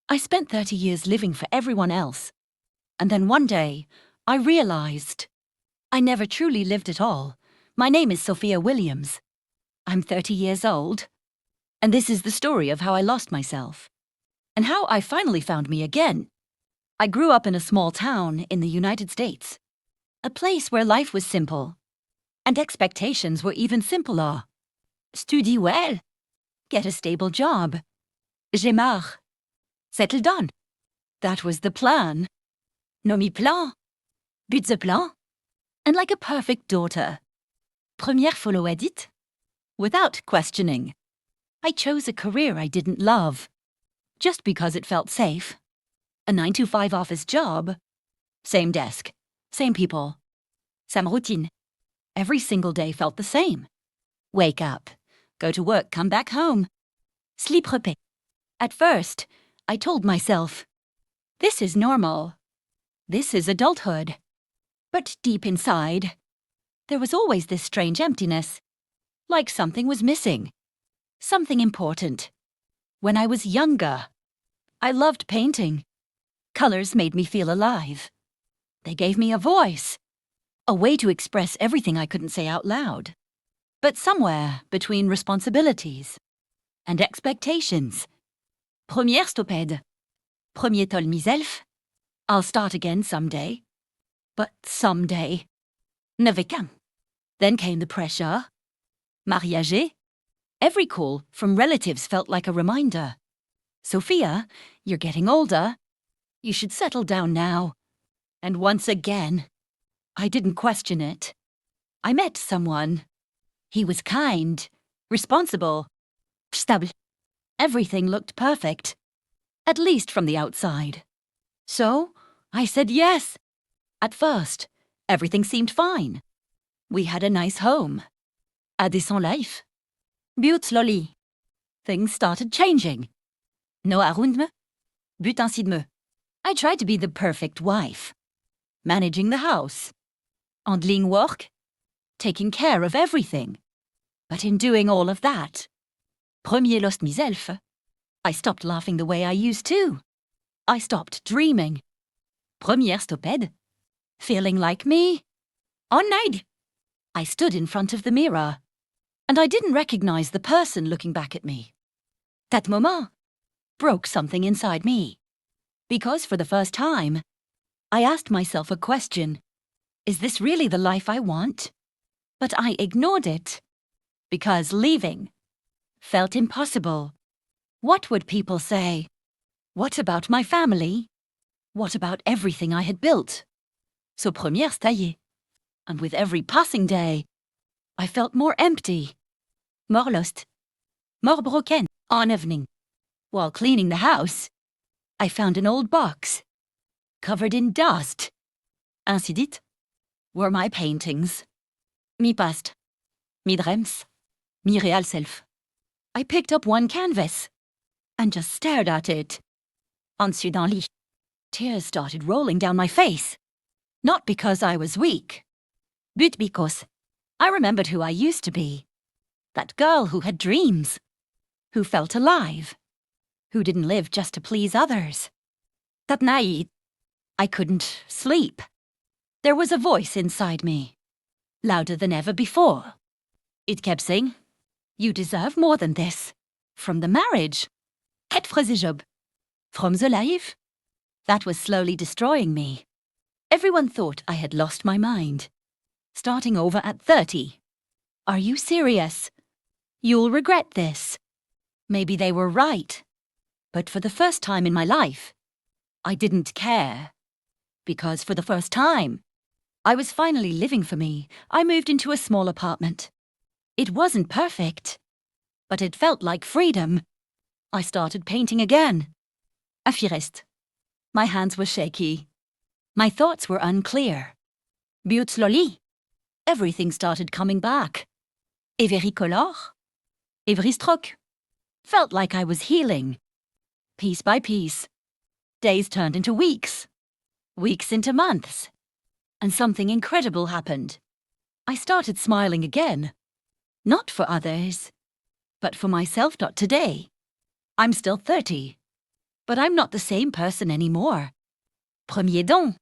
I spent 30 years living for everyone else. And then one day, I realized I never truly lived at all. My name is Sophia Williams. I'm 30 years old. And this is the story of how I lost myself. And how I finally found me again. I grew up in a small town in the United States. A place where life was simple. And expectations were even simpler. Studie well. Get a stable job. J'ai marre. Settle down. That was the plan. Nomi plan. But the plan. And like a perfect daughter. Première follow edit. Without questioning. I chose a career I didn't love. Just because it felt safe. A 9-to-5 office job. Same desk. Same people. Same routine. Every single day felt the same. Wake up. Go to work, come back home. Sleep repé. At first, I told myself, this is normal. This is adulthood. But deep inside, there was always this strange emptiness. Like something was missing. Something important. When I was younger, I loved painting. Colors made me feel alive. They gave me a voice. A way to express everything I couldn't say out loud. But somewhere between responsibilities and expectations. Première stopède. Premier tol miself. I'll start again someday. But someday. Never can. Then came the pressure. Mariage. Every call from relatives felt like a reminder. Sophia, you're getting older. You should settle down now. And once again, I didn't question it. I met someone. He was kind, responsible, stable. Everything looked perfect, at least from the outside. So, I said yes. At first, everything seemed fine. We had a nice home. A decent life. But slowly, things started changing. No arrondement, but ainsi de me. I tried to be the perfect wife. Managing the house. Handling work. Taking care of everything. But in doing all of that, premier lost myself. I stopped laughing the way I used to. I stopped dreaming. Première stopède. Feeling like me. En night. I stood in front of the mirror. And I didn't recognize the person looking back at me. That moment broke something inside me. Because for the first time, I asked myself a question. Is this really the life I want? But I ignored it. Because leaving felt impossible. What would people say? What about my family? What about everything I had built? So première staillée. And with every passing day, I felt more empty. More lost. More broken. En evening. While cleaning the house, I found an old box. Covered in dust. Ainsi dit, were my paintings. Mi past. Mi dreams. Mi real self. I picked up one canvas and just stared at it. En dessous d'un lit. Tears started rolling down my face. Not because I was weak, but because I remembered who I used to be. That girl who had dreams, who felt alive, who didn't live just to please others. That night, I couldn't sleep. There was a voice inside me, louder than ever before. It kept saying, you deserve more than this. From the marriage. Het freze job. From the life. That was slowly destroying me. Everyone thought I had lost my mind. Starting over at 30. Are you serious? You'll regret this. Maybe they were right. But for the first time in my life, I didn't care. Because for the first time, I was finally living for me. I moved into a small apartment. It wasn't perfect, but it felt like freedom. I started painting again. À firest. My hands were shaky. My thoughts were unclear. But slowly, everything started coming back. Every color, every stroke. Felt like I was healing. Piece by piece. Days turned into weeks. Weeks into months. And something incredible happened. I started smiling again. Not for others, but for myself. Today, I'm still 30, But I'm not the same person anymore. Premier don.